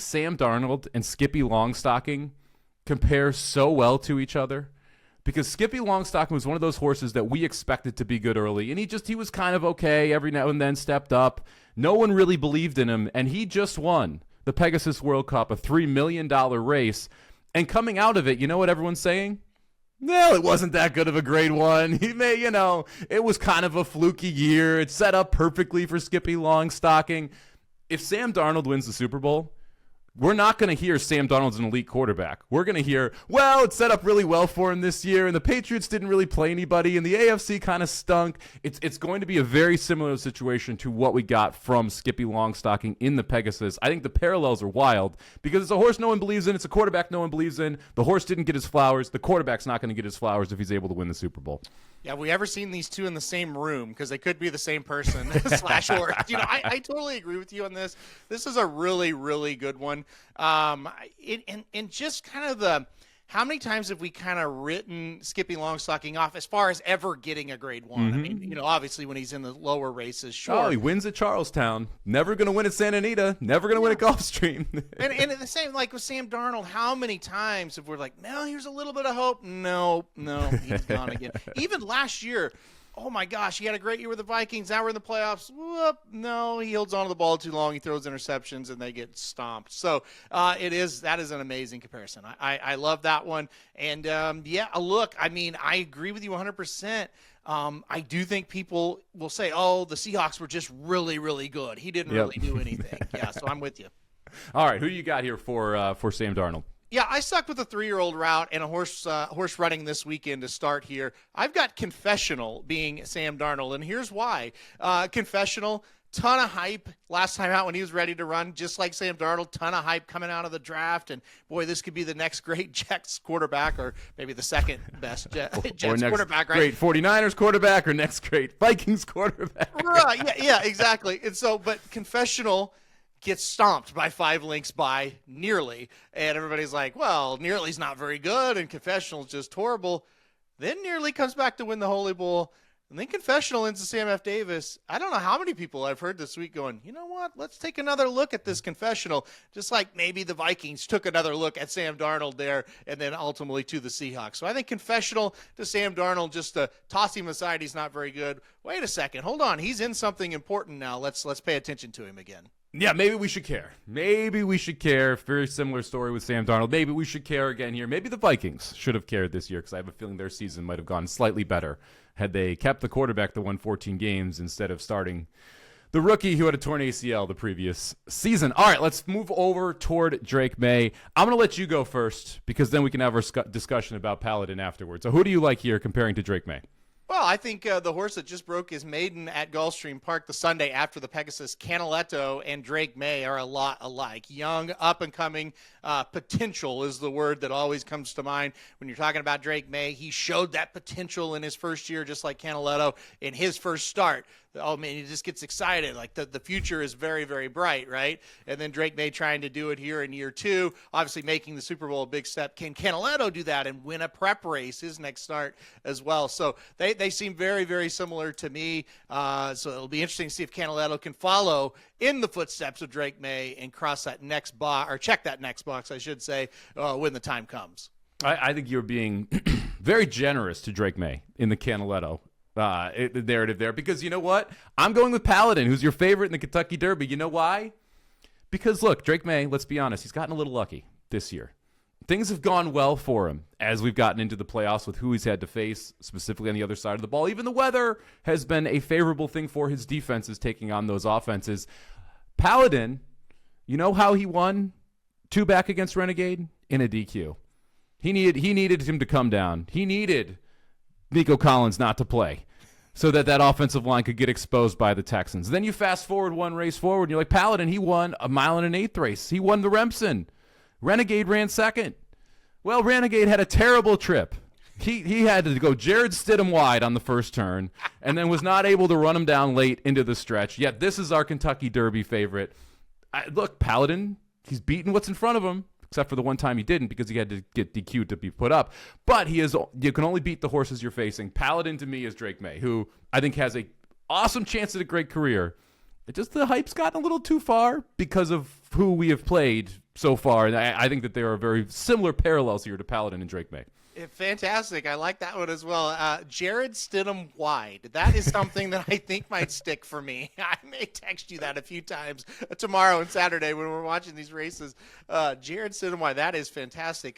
Sam Darnold and Skippy Longstocking compare so well to each other? Because Skippy Longstocking was one of those horses that we expected to be good early, and he was kind of okay, every now and then stepped up. No one really believed in him, and he just won the Pegasus World Cup, a $3 million race. And coming out of it, you know what everyone's saying? No, it wasn't that good of a grade one. He may, it was kind of a fluky year. It's set up perfectly for Skippy Longstocking. If Sam Darnold wins the Super Bowl, we're not going to hear Sam Darnold's an elite quarterback. We're going to hear, well, it's set up really well for him this year, and the Patriots didn't really play anybody, and the AFC kind of stunk. It's going to be a very similar situation to what we got from Skippy Longstocking in the Pegasus. I think the parallels are wild because it's a horse no one believes in. It's a quarterback no one believes in. The horse didn't get his flowers. The quarterback's not going to get his flowers if he's able to win the Super Bowl. Yeah, have we ever seen these two in the same room? Because they could be the same person slash horse. I totally agree with you on this. This is a really, really good one. And just kind of how many times have we kind of written Skippy Longstocking off as far as ever getting a grade one? I mean, obviously when he's in the lower races, sure. Oh, he wins at Charlestown. Never going to win at Santa Anita. Never going to win at Gulfstream. and the same, like with Sam Darnold, how many times have we like, no, here's a little bit of hope. No, he's gone again. Even last year, oh my gosh, he had a great year with the Vikings. Now we're in the playoffs. Whoop, no, he holds on to the ball too long. He throws interceptions, and they get stomped. So that is an amazing comparison. I love that one. And, look, I mean, I agree with you 100%. I do think people will say, oh, the Seahawks were just really, really good. He didn't really do anything. Yeah, so I'm with you. All right, who do you got here for Sam Darnold? Yeah, I stuck with a 3-year-old route and a horse running this weekend to start here. I've got Confessional being Sam Darnold, and here's why. Confessional, ton of hype last time out when he was ready to run, just like Sam Darnold, ton of hype coming out of the draft, and boy, this could be the next great Jets quarterback, or maybe the second best Jets quarterback, right? Great 49ers quarterback or next great Vikings quarterback. Right, yeah, exactly. And so, but Confessional gets stomped by 5 lengths by Nearly, and everybody's like, well, Nearly's not very good, and Confessional's just horrible. Then Nearly comes back to win the Holy Bowl, and then Confessional into Sam F. Davis. I don't know how many people I've heard this week going, you know what, let's take another look at this Confessional, just like maybe the Vikings took another look at Sam Darnold there, and then ultimately to the Seahawks. So I think Confessional to Sam Darnold, just to toss him aside, he's not very good. Wait a second, hold on, he's in something important now. Let's pay attention to him again. Yeah, maybe we should care. Maybe we should care. Very similar story with Sam Darnold. Maybe we should care again here. Maybe the Vikings should have cared this year because I have a feeling their season might have gone slightly better had they kept the quarterback that won 14 games instead of starting the rookie who had a torn ACL the previous season. All right, let's move over toward Drake Maye. I'm going to let you go first because then we can have our discussion about Paladin afterwards. So who do you like here comparing to Drake Maye? Well, I think the horse that just broke his maiden at Gulfstream Park the Sunday after the Pegasus, Canaletto and Drake Maye are a lot alike. Young, up-and-coming potential is the word that always comes to mind when you're talking about Drake Maye. He showed that potential in his first year, just like Canaletto in his first start. Oh, man, he just gets excited. Like the future is very, very bright, right? And then Drake Maye trying to do it here in year 2, obviously making the Super Bowl a big step. Can Canaletto do that and win a prep race, his next start as well? So they seem very, very similar to me. So it'll be interesting to see if Canaletto can follow in the footsteps of Drake Maye and cross that next box, or check that next box, I should say, when the time comes. I think you're being very generous to Drake Maye in the Canaletto narrative there, because you know what? I'm going with Paladin, who's your favorite in the Kentucky Derby. You know why? Because look, Drake Maye, let's be honest, he's gotten a little lucky this year. Things have gone well for him as we've gotten into the playoffs with who he's had to face, specifically on the other side of the ball. Even the weather has been a favorable thing for his defenses taking on those offenses. Paladin, you know how he won 2 back against Renegade? In a DQ. He needed him to come down. He needed Nico Collins not to play so that offensive line could get exposed by the Texans. Then you fast forward one race forward, and you're like, Paladin, he won a 1.125 race. He won the Remsen. Renegade ran second. Well, Renegade had a terrible trip. He had to go Jared Stidham wide on the first turn and then was not able to run him down late into the stretch. Yet this is our Kentucky Derby favorite. Look, Paladin, he's beaten what's in front of him, except for the one time he didn't because he had to get DQ'd to be put up. But you can only beat the horses you're facing. Paladin to me is Drake Maye, who I think has a awesome chance at a great career. Just the hype's gotten a little too far because of who we have played so far. And I think that there are very similar parallels here to Paladin and Drake Maye. Fantastic. I like that one as well. Jared Stidham wide. That is something that I think might stick for me. I may text you that a few times tomorrow and Saturday when we're watching these races. Jared Stidham wide. That is fantastic.